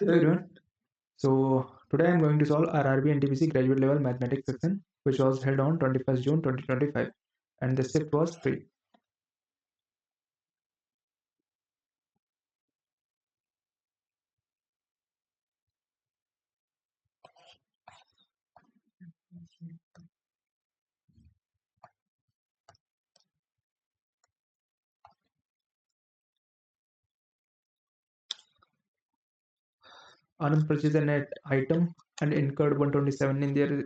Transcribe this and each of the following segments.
Hello everyone. So today I'm going to solve RRB NTPC graduate level mathematics section which was held on 21st June 2025 and the shift was free. Anand purchased a net item and incurred 127 in their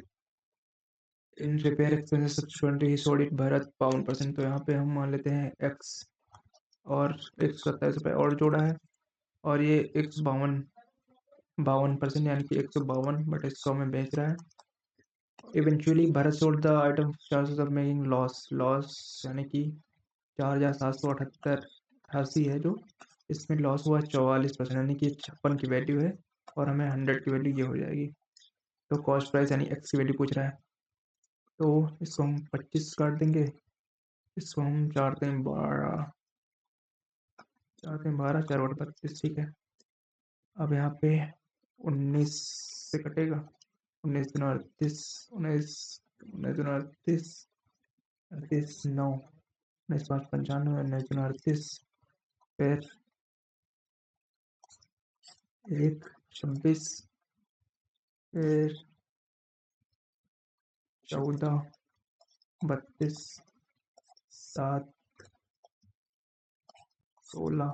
in repair expenses. Subsequently he sold it Bharat £1. तो यहाँ पे हम मान लेते हैं x और 127 रुपये और जोड़ा है और ये 152 यानी कि 152 में बेच रहा है. Eventually Bharat sold the item chances of making loss यानी कि 4778 है जो इसमें लॉस हुआ 44% यानी कि 56 की वैल्यू है और हमें 100 की वैल्यू ये हो जाएगी. तो कॉस्ट प्राइस यानी एक्स की वैल्यू पूछ रहा है तो इसको हम 25 काट देंगे. इसको हम 4×12 4×12 ठीक है. अब यहाँ पे 19 से कटेगा 19×38 19×38 9 19×5 = 95 19×38 फिर 1 26 फिर 14 32 7 16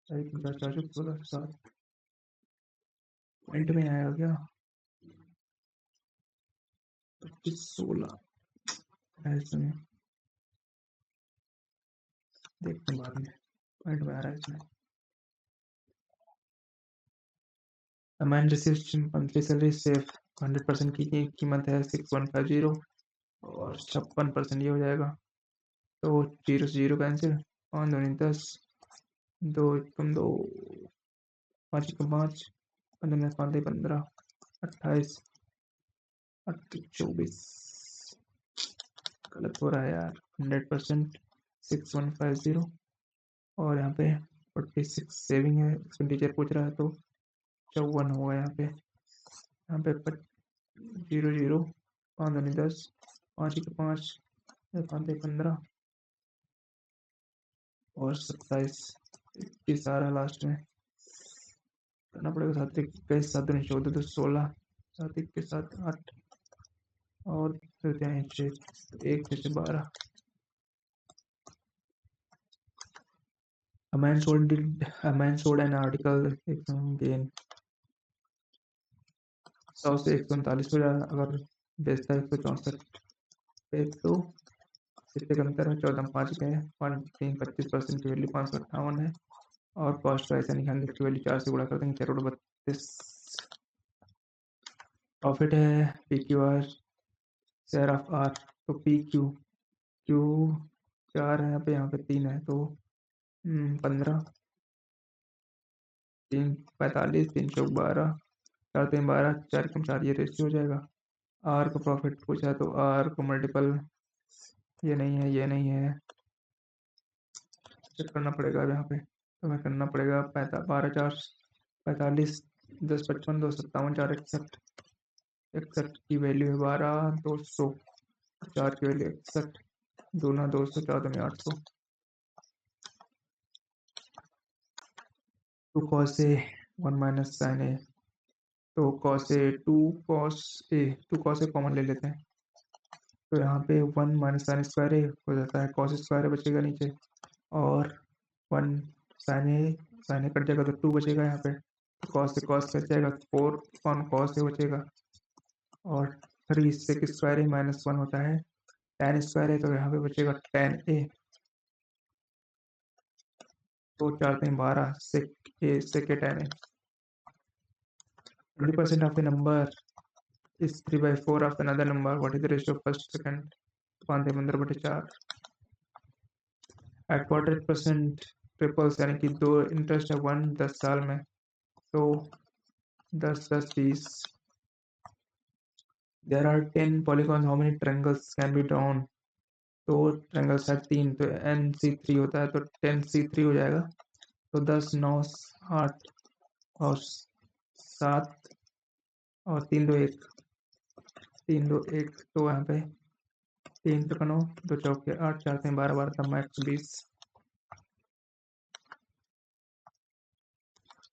16 7 पॉइंट में आएगा क्या 25 16 इसमें देखते हैं बाद में पॉइंट में आ रहा है इसमें. अमैन रिसीव्स मंथली सैलरी सेफ 100% की कीमत है 6150 और 56% ये हो जाएगा. तो 0 से 0 कैंसिल 5 दूनी 10 2 एकम 2 5 एकम 5 15 5 15 28 24 गलत हो रहा है यार 100% 6150 और यहाँ पे 46 सेविंग है एक्सपेंडिचर पूछ रहा है तो 54 होगा यहाँ पे 0 0 5 दूनी 10 5 एक 5 5 15 और 27 21 आ रहा लास्ट में करना पड़ेगा 7 21 7 दूनी 14 2 16 7 21 7 8 और फिर 1 6 12. A man sold an article gain 100 से 139 हो जाए अगर बेचता है 164 पे तो कितने का अंतर है 14 5 का है 25% की वैल्यू 558 है और कॉस्ट प्राइस यानी 100 की वैल्यू 4 से गुणा कर देंगे 432. प्रॉफिट है P Q R share of R तो पी क्यू 4 है यहाँ पे 3 है तो 15 3 45 3 चौक 12 4 3 12 4 कम 4 ये रेशियो हो जाएगा. आर का प्रॉफिट पूछा तो आर को मल्टीपल ये नहीं है चेक करना पड़ेगा यहाँ पे तो मैं करना पड़ेगा 12 4 45 10 55 2 57 4 61 की वैल्यू है 12 200 4 की वैल्यू 61 दूना 200 4 में 800 2 cos a 1 minus sin a तो cos a 2 cos a common ले लेते हैं तो यहाँ पे 1 माइनस साइन स्क्वायर ए हो जाता है cos स्क्वायर बचेगा नीचे और 1 साइन ए कट जाएगा तो 2 बचेगा यहाँ पे तो cos से cos कट जाएगा 4 on cos ए बचेगा और 3 sec स्क्वायर ए -1 होता है tan स्क्वायर है तो यहाँ पे बचेगा tan ए तो 4 3 12 sec A tan A 20% of a number is 3/4 of another number. What is the ratio of first second 5/15/4 at quarter percent triples यानी कि 2 इंटरेस्ट है 1 10 साल में तो 10 10 20 there are 10 polygons, how many triangles can be drawn? तो triangles है 3, तो NC3 होता है, तो 10C3 हो जाएगा। तो 10 9 8 और 7 और 3 2 1, 3 2 1, तो यहाँ पे 3 3 9, 2 चौके 8, 4 3 12, 12 का मैक्स 20।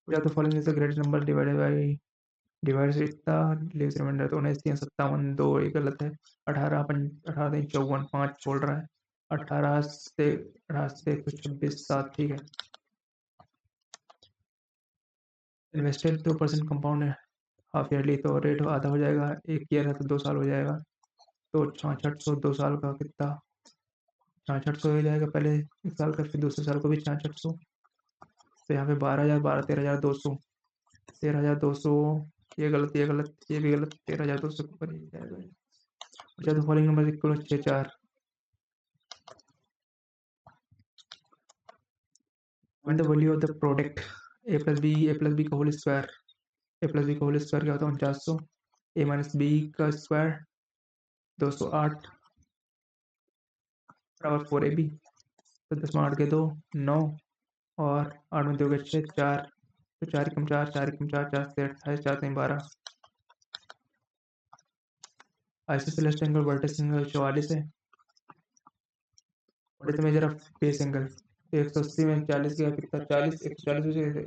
या तो following is the greatest number divide इतना लीव्स रिमाइंडर, तो 19 3 57, 2 ये गलत है। 18 18 3 54, 5 बोल रहा है। 18 से 126, 7 ठीक है। इन्वेस्टेड 2% कंपाउंड है हाफ ईयरली, तो रेट आधा हो जाएगा। एक ईयर है तो 2 साल हो जाएगा। तो 6600 2 साल का कितना? 6600 हो जाएगा पहले एक साल का, फिर दूसरे साल को भी 6600। तो यहाँ पे 12,000 12 13,200, 13,200। ये गलत, ये गलत, ये भी गलत। 13,200 के ऊपर ही जाएगा। अच्छा, तो following number equal 6 4। Find the value of the product a plus b का होल स्क्वायर। a+b का होल स्क्वायर क्या होता है? 4900। a-b का स्क्वायर 208 बराबर 4ab। तो 10 में 8 के 2 9, और 8 में 2 के 6 4, तो 4 कम 4 4 कम 4 4 से 28, 4 3 12। आइसोसेलेस एंगल वर्टेक्स एंगल 44 है। Vertex measure of base angle, 180 में 40 गया कितना? 40 140 बचेगा,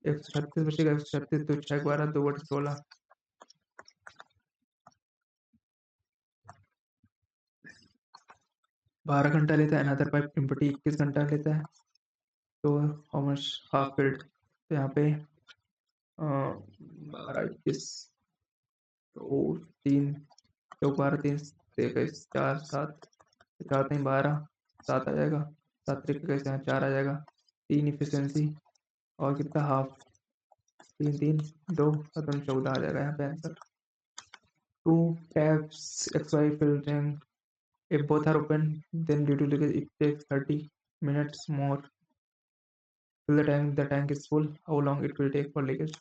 136 बचेगा। 136 तो 6 12 2 बटे 16। 12 घंटा लेता है। अनदर पाइप इम्पटी 21 घंटा लेता है। तो हाउ मच हाफ फील्ड? तो यहाँ पे 12 21, तो 3 तो 12 3 23 4 7, 4 3 12, 7 आ जाएगा। 7 3 कैसे यहाँ 4 आ जाएगा। 3 इफिशियंसी और कितना हाफ? 3 3 2 14 आ जाएगा यहाँ पे answer. 2 tabs XY filtering, if both are open then due to leakage it takes 30 minutes more. Fill the tank is full, how long it will take for leakage?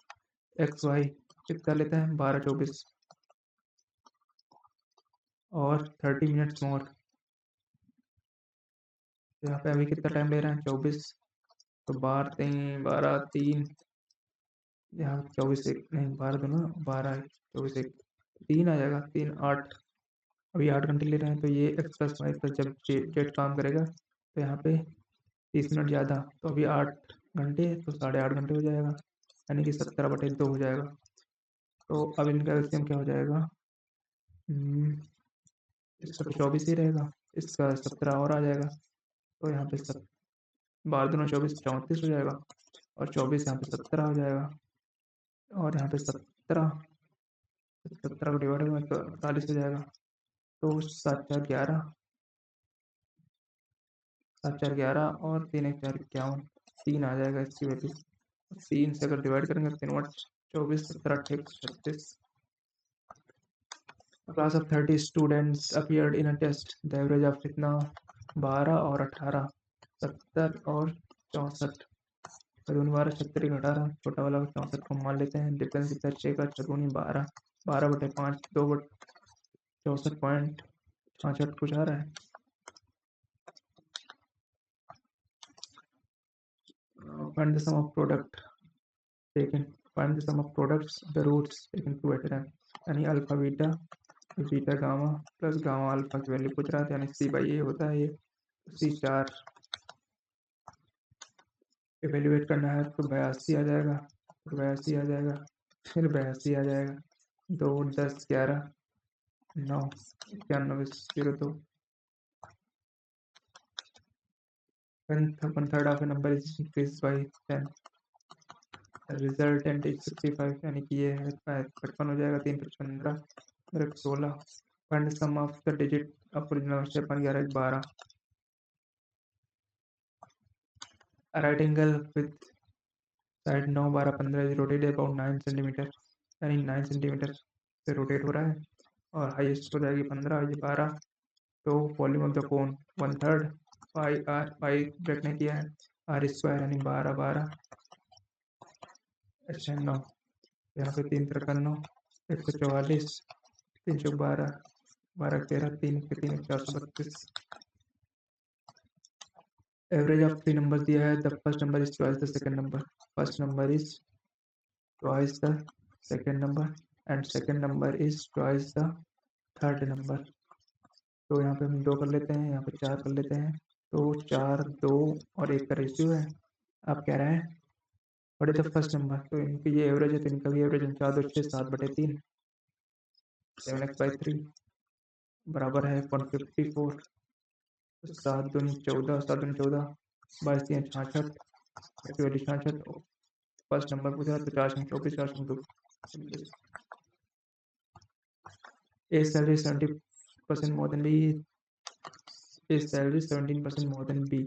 XY कितना लेता है? 12 24 और 30 minutes more. यहाँ पे अभी कितना time ले रहा है? 24। तो 12 3, यहाँ 24 1 नहीं 12 दोनों 12 24 1, 3 आ जाएगा। 3 8, अभी 8 घंटे ले रहे हैं। तो ये x+y+ जब जेट काम करेगा तो यहाँ पे 30 मिनट ज़्यादा, तो अभी 8 घंटे तो 8.5 घंटे हो जाएगा, यानी कि 17/2 हो जाएगा। तो अब इनका एलसीएम क्या हो जाएगा? इसका तो 24 ही रहेगा, इसका 17 और आ जाएगा। तो यहाँ पे 12 दूना 24 34 हो जाएगा, और 24 यहाँ पे 17 हो जाएगा, और यहाँ पे 17 को डिवाइड में 48 हो जाएगा। तो 7 4 11, 7 4 11 और 3 1 4 51, 3 आ जाएगा इसकी वैल्यू। 3 से अगर डिवाइड करेंगे 3 8 24 17 28 36। Class of 30 students appeared in a test, the average of कितना? 12 और 18, 70 और 64। चौदूनी 12 36 18, छोटा वाला 64 को मान लेते हैं। डिफरेंस कितना? 6 का चौदूनी 12, 12/5 2/64.66 कुछ आ रहा है। Find the sum of product taken, find the sum of products the roots taken 2 at a time, यानी alpha beta gamma plus gamma alpha की वैल्यू पूछ रहा था, यानी C/A होता है ये। C4 इवेल्युएट करना है तो 82 आ जाएगा, फिर 82 आ जाएगा, फिर 82 आ जाएगा। 2 10 11 9 91 02। When 1/3 of a number is increased by 10, the resultant is 65, यानी कि ये है 55 हो जाएगा। 3 5 15 मेरे 16। Find the sum of the digit of original shape 11 12। A right angle with side 9 12 15 is rotated about 9 centimetre, यानी 9 सेंटीमीटर से रोटेट हो रहा है, और हाईएस्ट हो जाएगी 15, ये 12। तो volume of the cone 1/3 pi r, pi break ने किया है, आर स्क्वायर यानी 12 12 अच्छा 9, यहाँ पे 3 3 9 144 312, 12 13, 3 के 3 432। एवरेज ऑफ 3 नंबर दिया है, the first number is twice the second number, first number is twice the second number and second number is twice the third number. तो यहाँ पे हम 2 कर लेते हैं, यहाँ पे 4 कर लेते हैं, तो 4 2 और 1 का रेशियो है। आप कह रहे हैं what is the first number, तो इनकी ये एवरेज है, तो इनका भी एवरेज है 4 2 6 7/3, 7x/3 बराबर है 154। तो 7 दूनी 14, 7 दूनी 14, 22 3 66, की वैल्यू 66। फर्स्ट नंबर पूछा तो 4 24, 4 2। A salary 70% more than B, A salary 17% more than B।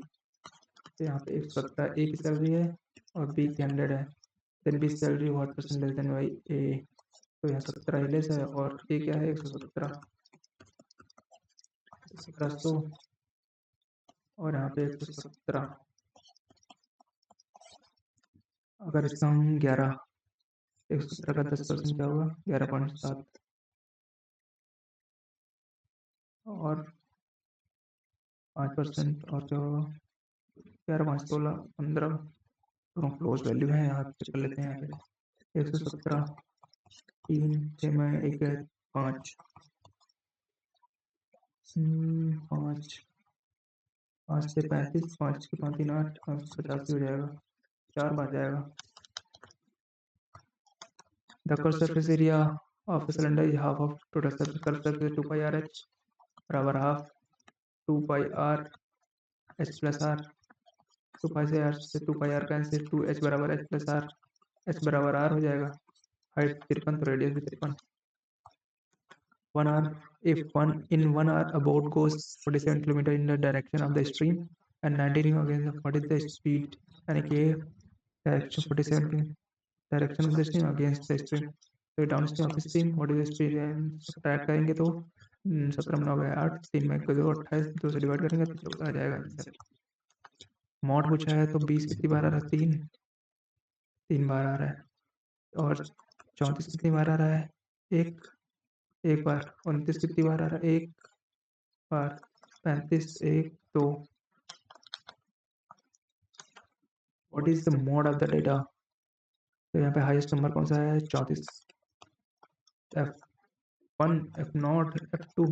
तो यहाँ पे 117 A की सैलरी है और B की 100 है। Then B salary what percent less than by A, तो यहाँ 17 ही लेस है और A क्या है 117, 1700 और यहाँ पे 117। अगर इसका हम 11, 117 का 10% क्या होगा 11.7 और 5% और क्या होगा 11 5 16 15। दोनों क्लोज वैल्यू है, यहाँ चेक कर लेते हैं। यहाँ पे 117 3 6 में 1 है 5 5 5 से 35, 5 के 5 3 8, 85 हो जाएगा, 4 बार जाएगा। The curve surface area of a cylinder is half of total surface, curve surface 2 pi R H बराबर half 2 pi R H plus R. 2 pi से आर से 2 पाई आर कैंसिल, 2 एच बराबर एच प्लस आर, एच बराबर R हो जाएगा। Height 53 तो radius भी 53। 1 hour, if one in 1 hour a boat goes 47 kilometre in the direction of the stream and 90 against the, what is the speed, यानी कि direction 47 की direction of the stream against the stream, तो down stream of stream what is the speed, subtract करेंगे तो 17 9 8 3 में 2 28, 2 से divide करेंगे तो 14 आ जाएगा आंसर। मॉड पूछा है तो 20 कितनी बार आ रहा है 3 बार आ रहा है और 34 कितनी बार आ रहा है एक बार, 29 कितनी बार आ रहा है एक बार, 35 1 2। What is the mode of the data, तो यहाँ पे हाईएस्ट नंबर कौन सा है 34, F1 F0 F2,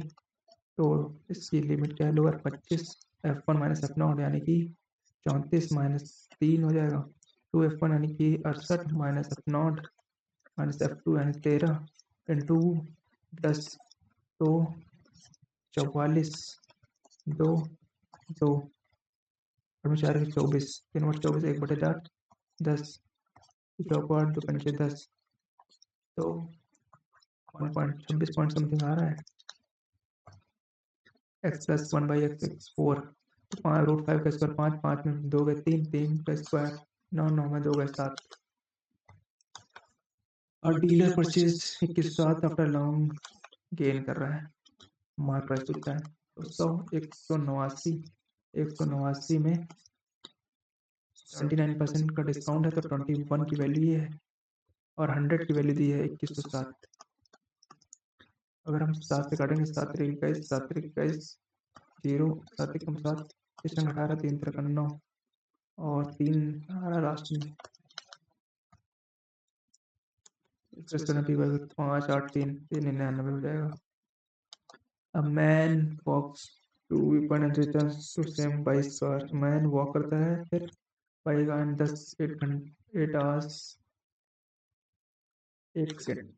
तो इसकी लिमिट क्या है लोअर 25, F1 माइनस F0 यानी कि 34 माइनस 3 हो जाएगा, 2F1 यानी कि 68 माइनस F0 माइनस F2 यानी 13 इंटू 10, तो 44 2 2 और 4 के 24, 3 और 24 1/4 10, चौको 8 2 पंचे 10, तो 1.26 पॉइंट समथिंग आ रहा है। x प्लस 1/x 4, तो 5√5 का स्क्वायर 5, 5 में 2 गए 3, 3 का स्क्वायर 9, 9 में 2 गए 7। और dealer purchase 21 after long gain कर रहा है, मार्क प्राइस पूछता है तो 100 189 में 79% का डिस्काउंट है, तो 21 की वैल्यू ये है और 100 की वैल्यू दी है 2107। अगर हम 7 से काटेंगे 7 3 21, 7 3 21 0, 7 1 7, 6 18, 3 3 9 और 3 आ रहा लास्ट में, 5 8 3 99 हो जाएगा। A man walks to weapon and returns to same by square, man walk करता है फिर पाएगा and 8 hours 1 second.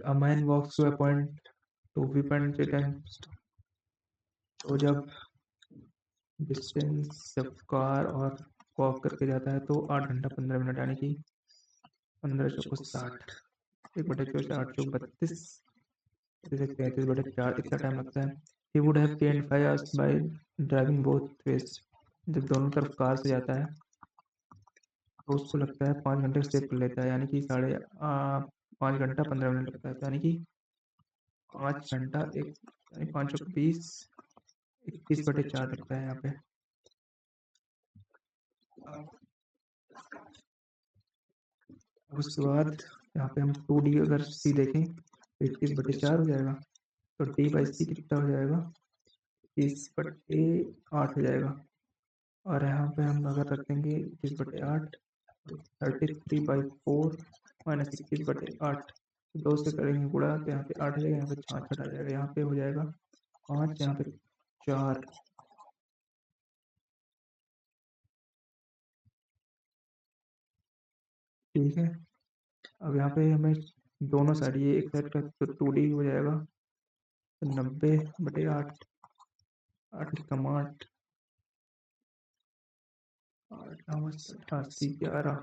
A man walks to a point to weapon and returns, तो जब डिस्टेंस जब कार और वॉक करके जाता है तो 8 घंटा 15 मिनट यानी कि 15 चौको 60, 1/4 8 चौक 32, 33/4 इतना टाइम लगता है। He would have gained 5 hours by driving both ways, जब दोनों तरफ कार से जाता है तो उसको लगता है 5 घंटे सेव कर लेता है, यानी कि 5 घंटा 15 मिनट लगता है, यानी कि 5 घंटा 5 चौक 20, 21/4 लगता है यहाँ पे। अब उसके बाद यहाँ पे हम 2D अगर सी देखें तो 21/4 हो जाएगा, तो D/C कितना हो जाएगा, 30/8 हो जाएगा। और यहाँ पे हम अगर रख देंगे 21/8 तो 33/4 माइनस 21/8, दो से करेंगे गुणा तो यहाँ पे 8 आ जाएगा, यहाँ पे 66 आ जाएगा, यहाँ पे हो जाएगा 5, यहाँ पे 4। ठीक है, अब यहाँ पे हमें दोनों साइड, ये एक साइड का तो 2D हो जाएगा, तो 90/8, 8 कम 8, 88, 11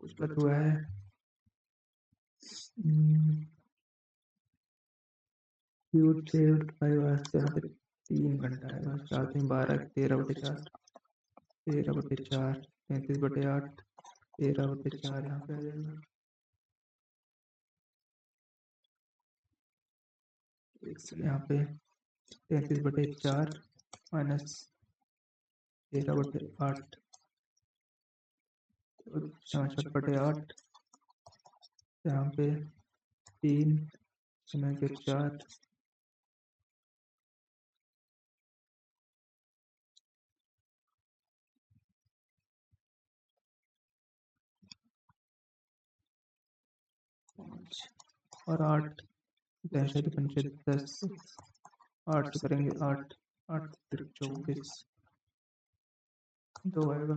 कुछ गलत हुआ है। क्यूट 5 वास्ते यहाँ पे 3 घंटा आएगा, 4×3 = 12, 13/4, 13/4, 33/8, 13/4 यहाँ पे आ जाएगा। यहाँ पे 33/4 माइनस 13/8, 66/8, यहाँ पे 3×4, और 8, 10, 8 से करेंगे 8, 8 फिर 24, 2 आएगा,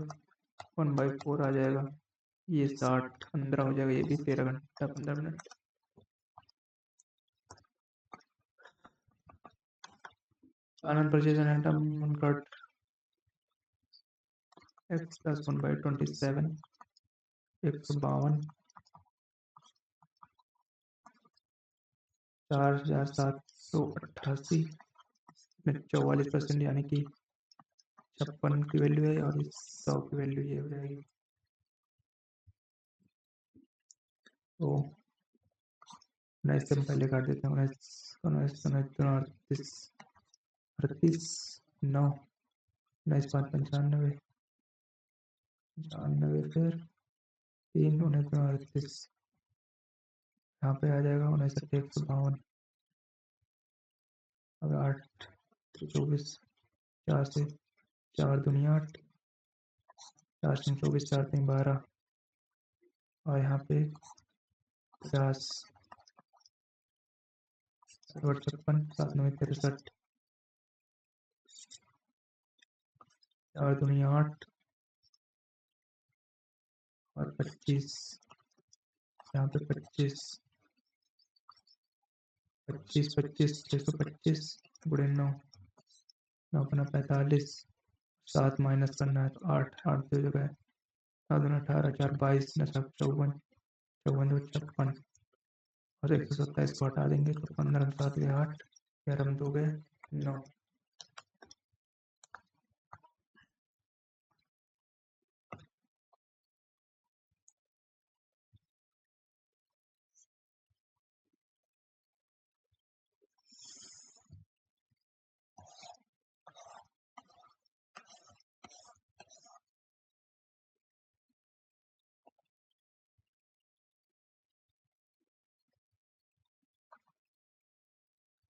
1/4 आ जाएगा, ये 60, 15 हो जाएगा, ये भी 13 घंटा 15 मिनट। आनंद precision atom cut x plus 1/27, 152, 4788 में 44% यानी कि 56 की वैल्यू है, और इस 100 की वैल्यू ये हो जाएगी। तो 19 से पहले काट देते हैं, 19, 38, 9, 19, 5, 95, 95, फिर 3, 19, 38, यहाँ पे आ जाएगा 19, 152, अब 8, 24, 4 से 4 दूनी 8, 4 से 24, 4 3 12, और यहाँ पे 50, 56, 7 9 63, 4 दूनी 8, और 25, यहाँ पे 25, 25, 25, 625 गुणे 9, 9 45, 7 माइनस करना है तो 8, 8 दो जगह है, 7 18, 4 22, 9 54, 54 56, और 127 को हटा देंगे तो 15 7 गए 8, 11 2 गए 9।